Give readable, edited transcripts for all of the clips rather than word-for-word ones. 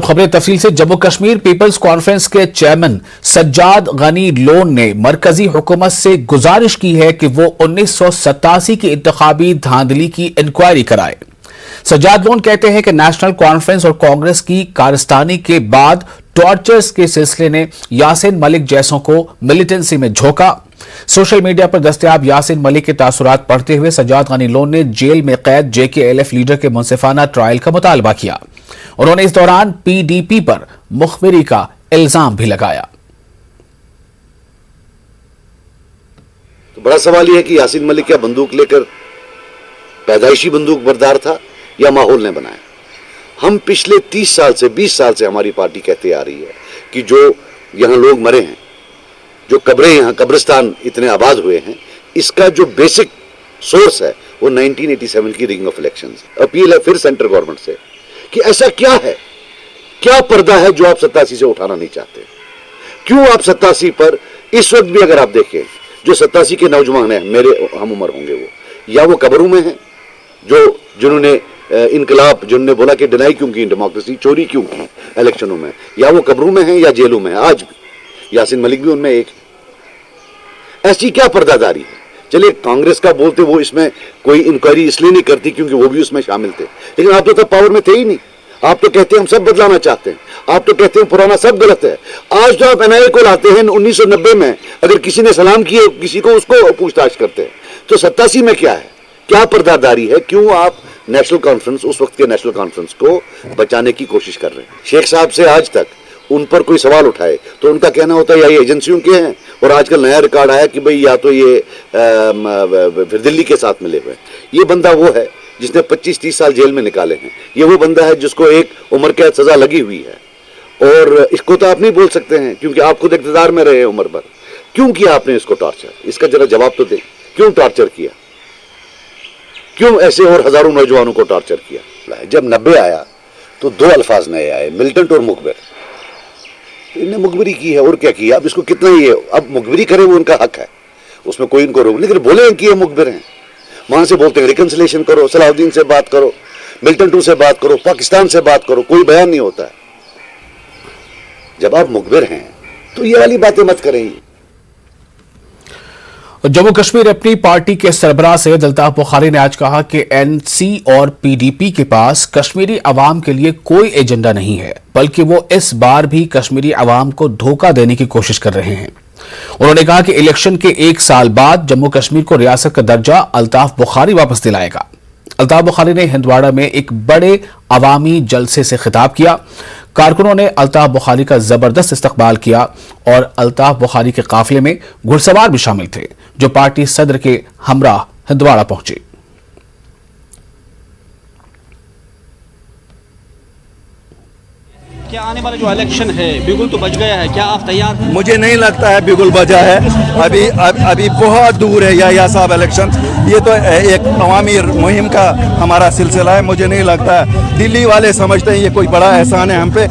अब खबरें तफसील से। जम्मू कश्मीर पीपल्स कॉन्फ्रेंस के चेयरमैन सज्जाद गनी लोन ने मरकजी हुकूमत से गुजारिश की है कि वो 1987 की इंतखाबी धांधली की इंक्वायरी कराए। सज्जाद लोन कहते हैं कि नेशनल कॉन्फ्रेंस और कांग्रेस की कारस्तानी के बाद टॉर्चर्स के सिलसिले ने यासिन मलिक जैसों को मिलिटेंसी में झोंका। सोशल मीडिया पर दस्तयाब यासिन मलिक के तासुरात पढ़ते हुए सज्जाद गनी लोन ने जेल में कैद JKLF लीडर के मुनसिफाना ट्रायल का मुतालबा किया। उन्होंने इस दौरान PDP पर मुखबिरी का इल्जाम भी लगाया। तो बड़ा सवाल यह है कि यासिन मलिक क्या बंदूक लेकर पैदाइशी बंदूक बरदार था या माहौल ने बनाया। हम पिछले 30 साल से 20 साल से हमारी पार्टी कहते आ रही है कि जो यहां लोग मरे हैं, जो कब्रें यहां कब्रिस्तान इतने आबाद हुए हैं, इसका जो बेसिक सोर्स है वो 1987 की रिगिंग ऑफ इलेक्शंस। अपील है फिर सेंट्रल गवर्नमेंट से कि ऐसा क्या है, क्या पर्दा है जो आप 87 से उठाना नहीं चाहते। क्यों आप 87 पर इस वक्त भी अगर आप देखें जो 87 के नौजवान हैं, मेरे हम उम्र होंगे, वो या वो कब्रों में हैं, जिन्होंने इनकलाब, जिन्होंने बोला कि डिनाई क्यों की डेमोक्रेसी, चोरी क्यों की इलेक्शनों में, या वो कब्रों में हैं या जेलों में हैं। आज भी यासिन मलिक भी उनमें एक। ऐसी क्या पर्दादारी है। चलिए कांग्रेस का बोलते वो इसमें कोई इंक्वायरी इसलिए नहीं करती क्योंकि वो भी उसमें शामिल थे, लेकिन आप तो तब पावर में थे ही नहीं। आप तो कहते हैं हम सब बदलाना चाहते हैं, आप तो कहते हैं पुराना सब गलत है। आज तो आप NIA को लाते हैं। 1990 में अगर किसी ने सलाम किए किसी को, उसको पूछताछ करते हैं। तो 87 में क्या है, क्या पर्दादारी है। क्यों आप नेशनल कॉन्फ्रेंस, उस वक्त के नेशनल कॉन्फ्रेंस को बचाने की कोशिश कर रहे हैं। शेख साहब से आज तक उन पर कोई सवाल उठाए तो उनका कहना होता है या ये एजेंसियों के हैं, और आजकल नया रिकॉर्ड आया कि भाई या तो ये फिर दिल्ली के साथ मिले हुए। ये बंदा वो है जिसने 25-30 साल जेल में निकाले हैं। ये वो बंदा है जिसको एक उम्र कैद सजा लगी हुई है, और इसको तो आप नहीं बोल सकते हैं क्योंकि आप खुद इक़्तिदार में रहे उम्र भर। क्यों किया आपने इसको टॉर्चर, इसका जरा जवाब तो दें। क्यों टॉर्चर किया, क्यों ऐसे और हजारों नौजवानों को टॉर्चर किया। जब 90 आया तो 2 अल्फाज नए आए, मिलिटेंट और मुखबिर। इन्हें मुखबिरी की है और क्या किया। अब इसको कितना ही है, अब मुखबिरी करे वो उनका हक है, उसमें कोई इनको रोक, लेकिन बोले कि ये मुखबिर हैं। वहां से बोलते हैं रिकंसिलेशन करो, सलाहुद्दीन से बात करो, मिलिटेंटों से बात करो, पाकिस्तान से बात करो, कोई बयान नहीं होता है। जब आप मुखबिर हैं तो ये वाली बातें मत करें। जम्मू कश्मीर अपनी पार्टी के सरबराह सैयद अल्ताफ बुखारी ने आज कहा कि NC और PDP के पास कश्मीरी अवाम के लिए कोई एजेंडा नहीं है, बल्कि वो इस बार भी कश्मीरी अवाम को धोखा देने की कोशिश कर रहे हैं। उन्होंने कहा कि इलेक्शन के 1 साल बाद जम्मू कश्मीर को रियासत का दर्जा अल्ताफ बुखारी वापस दिलाएगा। अल्ताफ बुखारी ने हिंदवाड़ा में एक बड़े अवामी जलसे से खिताब किया। कारकुनों ने अल्ताफ बुखारी का जबरदस्त इस्तकबाल किया और अल्ताफ बुखारी के काफिले में घुड़सवार भी शामिल थे जो पार्टी सदर के हमराह हिंदवाड़ा पहुंचे। क्या आने वाला जो इलेक्शन है बिगुल तो बच गया है, क्या आप तैयार हैं? मुझे नहीं लगता है बिगुल बजा है। अभी बहुत दूर है या साहब इलेक्शन। ये तो एक अवामी मुहिम का हमारा सिलसिला है। मुझे नहीं लगता है दिल्ली वाले समझते हैं ये कोई बड़ा एहसान है हम पे।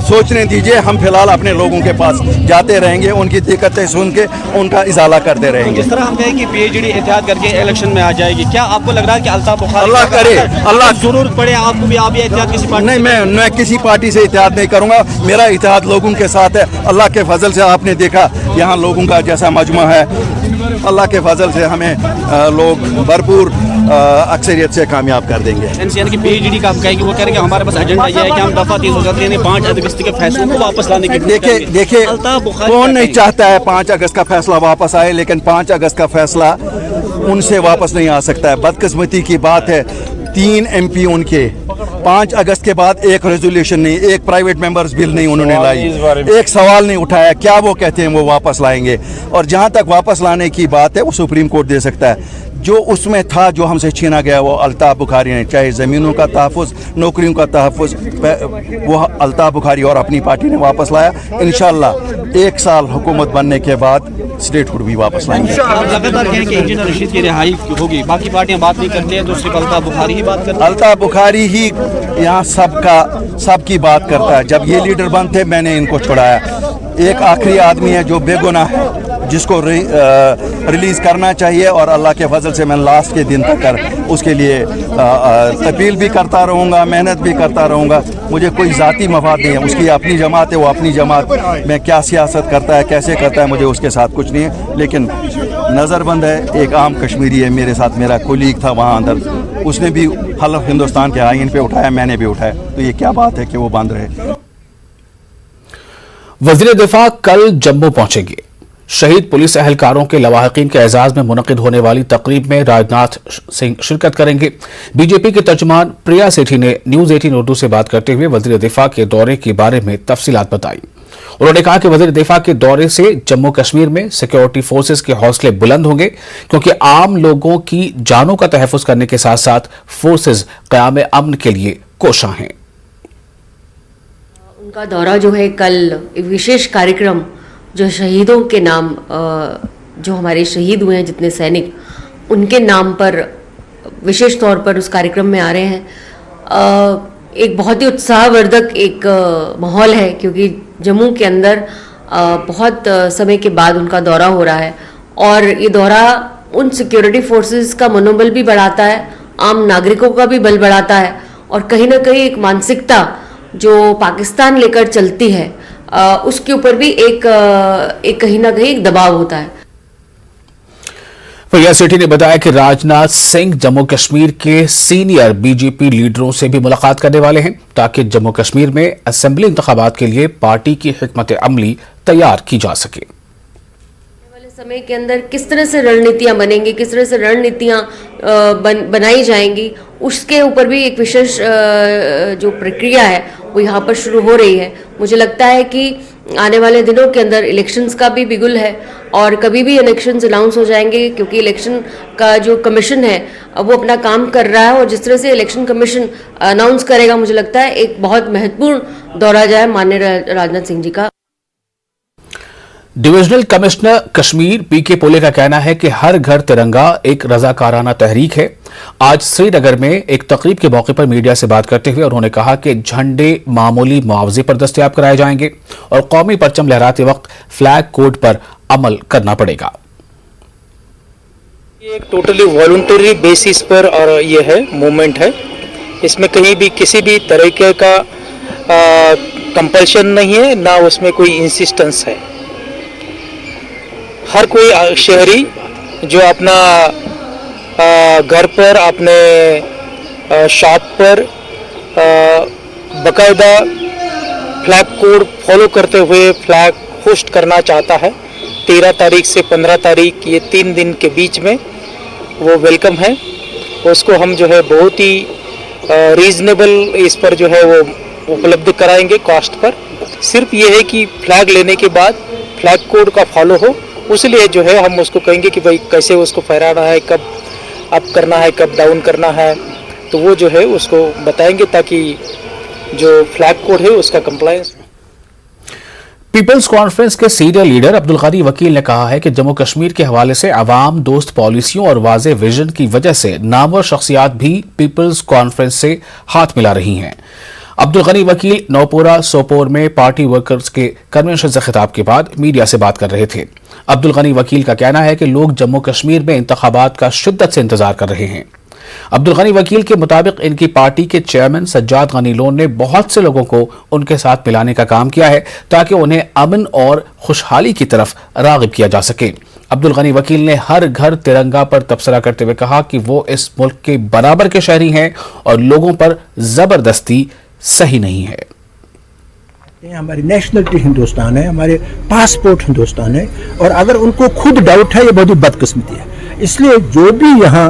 सोचने दीजिए, हम फिलहाल अपने लोगों के पास जाते रहेंगे, उनकी दिक्कतें सुन के उनका इजाला करते रहेंगे। जिस तरह हम कहें कि PhD एहतियात करके इलेक्शन में आ जाएगी, क्या आपको लग रहा है कि अल्ताफ बुखारी, अल्लाह करे, अल्लाह जरूरत पड़े आपको भी, आप भी एहतियात किसी पार्टी? नहीं, मैं किसी पार्टी से एहतियात नहीं करूंगा। मेरा इत्तेहाद लोगों के साथ है। अल्लाह के फजल से आपने देखा यहाँ लोगों का जैसा मजमा है, अल्लाह के फजल से हमें लोग भरपूर अक्सरियत से कामयाब कर देंगे। NCN की PhD का आप कहेंगे, वो कह रहे हैं कि हमारे पास एजेंडा ये है कि हम दफा 3 5 अगस्त के फैसले को वापस लाने की। देखिए कौन नहीं चाहता है 5 अगस्त का फैसला वापस आए, लेकिन 5 अगस्त का फैसला उनसे वापस नहीं आ सकता है। बदकिस्मती की बात है 3 MP उनके 5 अगस्त के बाद एक रेजोल्यूशन नहीं, एक प्राइवेट मेंबर्स बिल नहीं उन्होंने लाई, एक सवाल नहीं उठाया। क्या वो कहते हैं वो वापस लाएंगे? और जहां तक वापस लाने की बात है वो सुप्रीम कोर्ट दे सकता है। जो उसमें था, जो हमसे छीना गया, वो अल्ताफ बुखारी ने, चाहे ज़मीनों का तहफ़्फ़ुज़, नौकरियों का तहफ़्फ़ुज़, वो अल्ताफ बुखारी और अपनी पार्टी ने वापस लाया। इंशाअल्लाह 1 साल हुकूमत बनने के बाद स्टेटहुड भी वापस लाएंगे। लगातार कहें कि इंजीनियर रशीद की रिहाई होगी, बाकी पार्टियां बात नहीं करती हैं, तो सिर्फ अल्ताफ बुखारी ही बात करते हैं। अल्ताफ बुखारी ही यहाँ सबकी बात करता है। जब ये लीडर बंद थे मैंने इनको छुड़ाया। एक आखिरी आदमी है जो बेगुनाह है, जिसको रिलीज़ करना चाहिए और अल्लाह के फजल से मैं लास्ट के दिन तक उसके लिए अपील भी करता रहूँगा, मेहनत भी करता रहूँगा। मुझे कोई ज़ाती मफाद नहीं है, उसकी अपनी जमात है, वो अपनी जमात में क्या सियासत करता है, कैसे करता है, मुझे उसके साथ कुछ नहीं है। लेकिन नज़रबंद है, एक आम कश्मीरी है मेरे साथ, मेरा कोलीग था वहाँ अंदर, उसने भी हल्फ हिंदुस्तान के आईन पे उठाया, मैंने भी उठाया, तो ये क्या बात है कि वो बंद रहे। वज़ीर दिफा कल जम्मू पहुंचेंगे। शहीद पुलिस एहलकारों के लवाहिकीन के एजाज में मुनक़िद होने वाली तकरीब में राजनाथ सिंह शिरकत करेंगे। बीजेपी के तर्जुमान प्रिया सेठी ने न्यूज़ 18 उर्दू से बात करते हुए वज़ीर दिफा के दौरे के बारे में तफसीलात बताई। उन्होंने कहा कि वज़ीर दिफा के दौरे से जम्मू कश्मीर में सिक्योरिटी फोर्सेस के हौसले बुलंद होंगे, क्योंकि आम लोगों की जानों का तहफ़्फ़ुज़ करने के साथ साथ फोर्सेस क़याम अमन के लिए कोशां हैं। उनका दौरा जो है कल एक विशेष कार्यक्रम जो शहीदों के नाम, जो हमारे शहीद हुए हैं जितने सैनिक, उनके नाम पर विशेष तौर पर उस कार्यक्रम में आ रहे हैं। एक बहुत ही उत्साहवर्धक एक माहौल है, क्योंकि जम्मू के अंदर बहुत समय के बाद उनका दौरा हो रहा है और ये दौरा उन सिक्योरिटी फोर्सेस का मनोबल भी बढ़ाता है, आम नागरिकों का भी बल बढ़ाता है और कहीं ना कहीं एक मानसिकता जो पाकिस्तान लेकर चलती है उसके ऊपर भी एक कहीं ना कहीं एक दबाव होता है। प्रिया सेठी ने बताया कि राजनाथ सिंह जम्मू कश्मीर के सीनियर बीजेपी लीडरों से भी मुलाकात करने वाले हैं, ताकि जम्मू कश्मीर में असेंबली इंतखाबात के लिए पार्टी की हिकमत अमली तैयार की जा सके। वाले समय के अंदर किस तरह से रणनीतियां बनेंगी, किस तरह से रणनीतियां बनाई जाएंगी, उसके ऊपर भी एक विशेष जो प्रक्रिया है वो यहाँ पर शुरू हो रही है। मुझे लगता है कि आने वाले दिनों के अंदर इलेक्शंस का भी बिगुल है और कभी भी इलेक्शंस अनाउंस हो जाएंगे, क्योंकि इलेक्शन का जो कमीशन है वो अपना काम कर रहा है और जिस तरह से इलेक्शन कमीशन अनाउंस करेगा, मुझे लगता है एक बहुत महत्वपूर्ण दौरा जाए माननीय राजनाथ सिंह जी का। डिविजनल कमिश्नर कश्मीर पीके पोले का कहना है कि हर घर तिरंगा एक रजाकाराना तहरीक है। आज श्रीनगर में एक तकरीब के मौके पर मीडिया से बात करते हुए उन्होंने कहा कि झंडे मामूली मुआवजे पर दस्तयाब कराए जाएंगे और कौमी परचम लहराते वक्त फ्लैग कोड पर अमल करना पड़ेगा। ये एक टोटली वॉलंटरी बेसिस पर और ये है मूवमेंट है, इसमें कहीं भी किसी भी तरीके का कंपल्शन नहीं है, ना उसमें कोई इंसिस्टेंस है। हर कोई शहरी जो अपना घर पर, अपने शॉप पर बकायदा फ्लैग कोड फॉलो करते हुए फ्लैग होस्ट करना चाहता है, 13 तारीख से 15 तारीख ये 3 दिन के बीच में वो वेलकम है। उसको हम जो है बहुत ही रीजनेबल इस पर जो है वो उपलब्ध कराएंगे कॉस्ट पर। सिर्फ ये है कि फ्लैग लेने के बाद फ्लैग कोड का फॉलो हो, उसलिए जो है हम उसको कहेंगे कि भाई कैसे उसको फहराना है, कब अप करना है, कब डाउन करना है, तो वो जो है उसको बताएंगे ताकि जो फ्लैग कोड है उसका कंप्लायंस। पीपल्स कॉन्फ्रेंस के सीनियर लीडर अब्दुल गनी वकील ने कहा है कि जम्मू कश्मीर के हवाले से अवाम दोस्त पॉलिसियों और वाज़े विजन की वजह से नामवर शख्सियात भी पीपल्स कॉन्फ्रेंस से हाथ मिला रही हैं। अब्दुल गनी वकील नौपुरा सोपोर में पार्टी वर्कर्स के कन्वेंशन से खिताब के बाद मीडिया से बात कर रहे थे। अब्दुल गनी वकील का कहना है कि लोग जम्मू कश्मीर में इंतखाबात का शिद्दत से इंतजार कर रहे हैं। अब्दुल गनी वकील के मुताबिक इनकी पार्टी के चेयरमैन सज्जाद गनी लोन ने बहुत से लोगों को उनके साथ मिलाने का काम किया है ताकि उन्हें अमन और खुशहाली की तरफ राग़िब किया जा सके। अब्दुल गनी वकील ने हर घर तिरंगा पर तबसरा करते हुए कहा कि वो इस मुल्क के बराबर के शहरी हैं और लोगों पर जबरदस्ती सही नहीं है। हमारी नेशनलिटी हिंदुस्तान है, हमारे पासपोर्ट हिंदुस्तान है और अगर उनको खुद डाउट है ये बहुत ही बदकिस्मती है। इसलिए जो भी यहाँ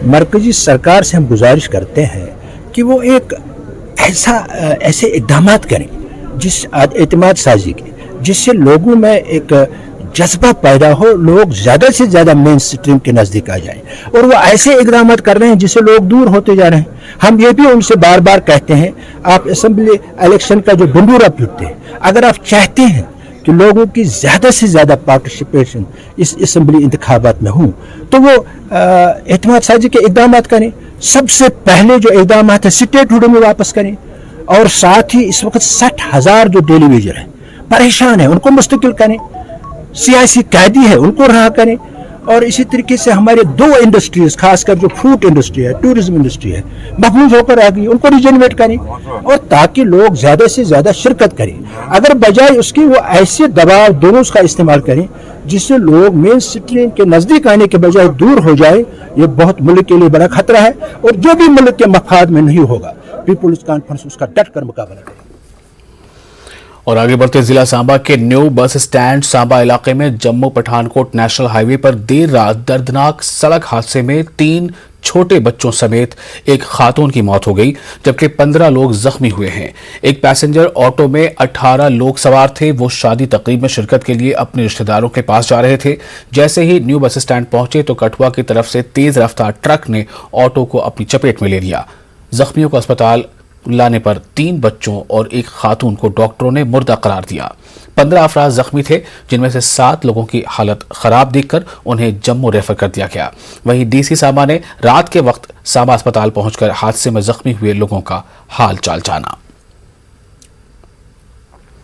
मरकजी सरकार से हम गुजारिश करते हैं कि वो एक ऐसे इक़दाम करें जिस एतमाद साजी के, जिससे लोगों में एक जज्बा पैदा हो, लोग ज़्यादा से ज़्यादा मेन स्ट्रीम के नज़दीक आ जाएं। और वो ऐसे इक़दाम कर रहे हैं जिससे लोग दूर होते जा रहे हैं। हम ये भी उनसे बार बार कहते हैं, आप असेंबली इलेक्शन का जो बंडूरा पीटते हैं, अगर आप चाहते हैं कि लोगों की ज़्यादा से ज़्यादा पार्टिसिपेशन इस असेंबली इंतखाबात में हो, तो वो एतमाद साजी के इक़दाम करें। सबसे पहले जो इक़दाम है स्टेटहुड में वापस करें और साथ ही इस वक्त 60,000 जो डेली वेजर हैं परेशान हैं, उनको मुस्तकिल करें। सियासी कैदी है उनको रहा करें। और इसी तरीके से हमारे 2 इंडस्ट्रीज, खासकर जो फूड इंडस्ट्री है, टूरिज्म इंडस्ट्री है, महफूज होकर आ गई, उनको रिजेनरेट करें और ताकि लोग ज्यादा से ज्यादा शिरकत करें। अगर बजाय उसके वो ऐसे दबाव दोनों का इस्तेमाल करें जिससे लोग मेन स्ट्रीम के नजदीक आने के बजाय दूर हो जाए, ये बहुत मुल्क के लिए बड़ा खतरा है। और जो भी मुल्क के मफाद में नहीं होगा, पीपुल्स कॉन्फ्रेंस उसका डट कर मुकाबला करेगी। और आगे बढ़ते जिला सांबा के न्यू बस स्टैंड सांबा इलाके में जम्मू पठानकोट नेशनल हाईवे पर देर रात दर्दनाक सड़क हादसे में 3 छोटे बच्चों समेत एक खातून की मौत हो गई, जबकि 15 लोग जख्मी हुए हैं। एक पैसेंजर ऑटो में 18 लोग सवार थे। वो शादी तकरीब में शिरकत के लिए अपने रिश्तेदारों के पास जा रहे थे। जैसे ही न्यू बस स्टैंड पहुंचे तो कठुआ की तरफ से तेज रफ्तार ट्रक ने ऑटो को अपनी चपेट में ले लिया। जख्मियों को अस्पताल लाने पर 3 बच्चों और एक खातून को डॉक्टरों ने मुर्दा करार दिया। 15 अफराद जख्मी थे, जिनमें से 7 लोगों की हालत खराब देखकर उन्हें जम्मू रेफर कर दिया गया। वहीं डीसी सांबा ने रात के वक्त सांबा अस्पताल पहुंचकर हादसे में जख्मी हुए लोगों का हाल चाल जाना।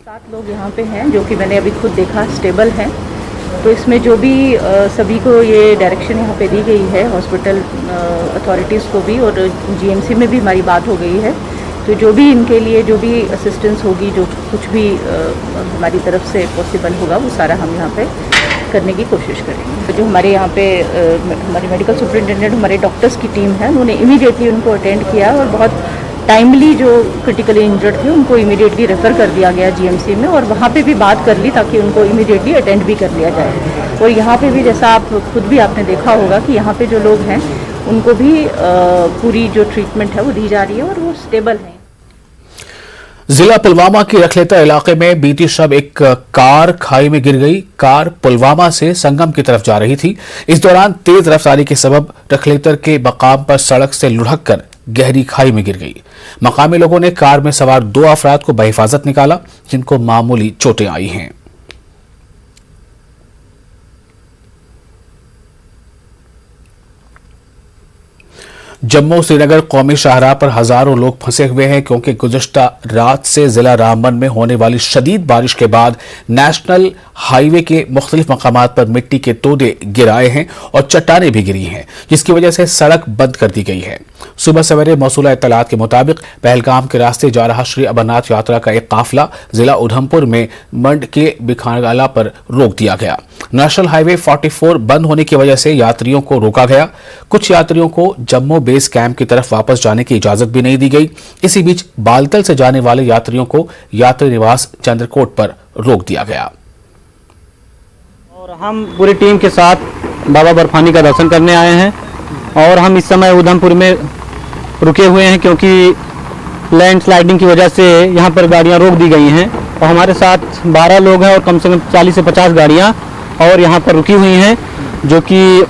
7 लोग यहाँ पे हैं जो कि मैंने अभी खुद देखा स्टेबल हैं। तो इसमें जो भी सभी को ये डायरेक्शन यहाँ पे दी गई है, हॉस्पिटल अथॉरिटीज़ को भी और जीएमसी में भी हमारी बात हो गई है। तो जो भी इनके लिए जो भी असिस्टेंस होगी, जो कुछ भी हमारी तरफ से पॉसिबल होगा, वो सारा हम यहाँ पे करने की कोशिश करेंगे। जो हमारे यहाँ पे हमारे मेडिकल सुपरिटेंडेंट, हमारे डॉक्टर्स की टीम है, उन्होंने इमीडिएटली उनको अटेंड किया और बहुत टाइमली जो क्रिटिकली इंजर्ड थे उनको इमीडिएटली रेफ़र कर दिया गया जीएमसी में, और वहाँ पे भी बात कर ली ताकि उनको इमीडिएटली अटेंड भी कर लिया जाए। और यहाँ पे भी जैसा आप खुद भी आपने देखा होगा कि यहाँ पे जो लोग हैं उनको भी पूरी जो ट्रीटमेंट है वो दी जा रही है और वो स्टेबल हैं। जिला पुलवामा के रखलेता इलाके में बीती शब एक कार खाई में गिर गई। कार पुलवामा से संगम की तरफ जा रही थी। इस दौरान तेज रफ्तारी के सबब रखलेतर के मकाम पर सड़क से लुढ़क कर गहरी खाई में गिर गई। मकामी लोगों ने कार में सवार 2 अफराद को बहिफाजत निकाला, जिनको मामूली चोटें आई हैं। जम्मू श्रीनगर कौमी शाहराह पर हजारों लोग फंसे हुए हैं, क्योंकि गुज़श्ता रात से जिला रामबन में होने वाली शदीद बारिश के बाद नेशनल हाईवे के मुख्तलिफ मकामात पर मिट्टी के तोदे गिर आए हैं और चट्टानें भी गिरी हैं, जिसकी वजह से सड़क बंद कर दी गई है। सुबह सवेरे मौसूला इत्तलात के मुताबिक पहलगाम के रास्ते जा रहा श्री अमरनाथ यात्रा का एक काफिला जिला उधमपुर में मंड के बिखानगाला पर रोक दिया गया। नेशनल हाईवे 44 बंद होने की वजह से यात्रियों को रोका गया। कुछ यात्रियों को जम्मू बेस कैंप की तरफ वापस जाने की इजाजत भी नहीं दी गई। इसी बीच बालतल से जाने वाले यात्रियों को यात्री निवास चंद्रकोट पर रोक दिया गया। और हम पूरी टीम के साथ बाबा बर्फानी का दर्शन करने आए हैं और हम इस समय उधमपुर में रुके हुए हैं, क्योंकि लैंडस्लाइडिंग की वजह से यहाँ पर गाड़ियाँ रोक दी गई हैं और हमारे साथ 12 लोग हैं और कम से कम 40 से 50 गाड़ियाँ और यहाँ पर रुकी हुई हैं, जो कि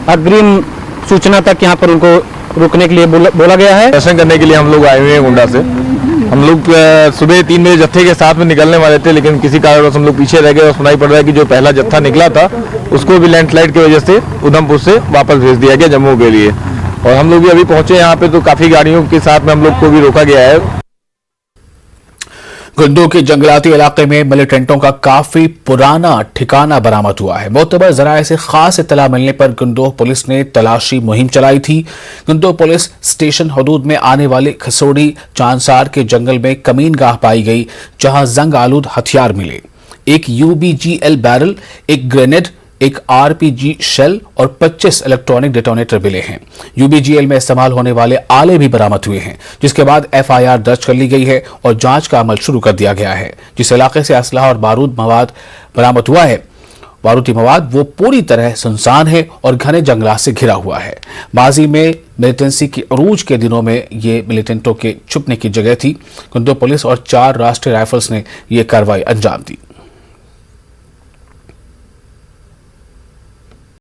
अग्रिम सूचना तक यहाँ पर उनको रुकने के लिए बोला गया है। दर्शन करने के लिए हम लोग आए हुए हैं गोंडा से। हम लोग सुबह 3 बजे जत्थे के साथ में निकलने वाले थे, लेकिन किसी कारणवश हम लोग पीछे रह गए और सुनाई पड़ रहा है कि जो पहला जत्था निकला था उसको भी लैंडस्लाइड की वजह से उधमपुर से वापस भेज दिया गया जम्मू के लिए। और हम लोग भी अभी पहुंचे यहाँ पे तो काफी गाड़ियों के साथ में हम लोग को भी रोका गया है। गुंदू के जंगलाती इलाके में मिलिटेंटों का काफी पुराना ठिकाना बरामद हुआ है। मोतबर जराये से खास इत्तला मिलने पर गुंदोह पुलिस ने तलाशी मुहिम चलाई थी। गुंदोह पुलिस स्टेशन हदूद में आने वाले खसोड़ी चांदसार के जंगल में कमीन गाह पाई गई, जहां जंग आलूद हथियार मिले। एक UBGL बैरल, एक ग्रेनेड, एक RPG शेल और 25 इलेक्ट्रॉनिक डेटोनेटर मिले हैं। UBGL में इस्तेमाल होने वाले आले भी बरामद हुए हैं, जिसके बाद FIR दर्ज कर ली गई है और जांच का अमल शुरू कर दिया गया है। जिस इलाके से असलहा और बारूद मवाद बरामद हुआ है, बारूदी मवाद, वो पूरी तरह सुनसान है और घने जंगलात से घिरा हुआ है। माजी में मिलिटेंसी की अरूज के दिनों में ये मिलिटेंटों के छुपने की जगह थी। गुंदोह पुलिस और 4 राष्ट्रीय राइफल्स ने यह कार्रवाई अंजाम दी।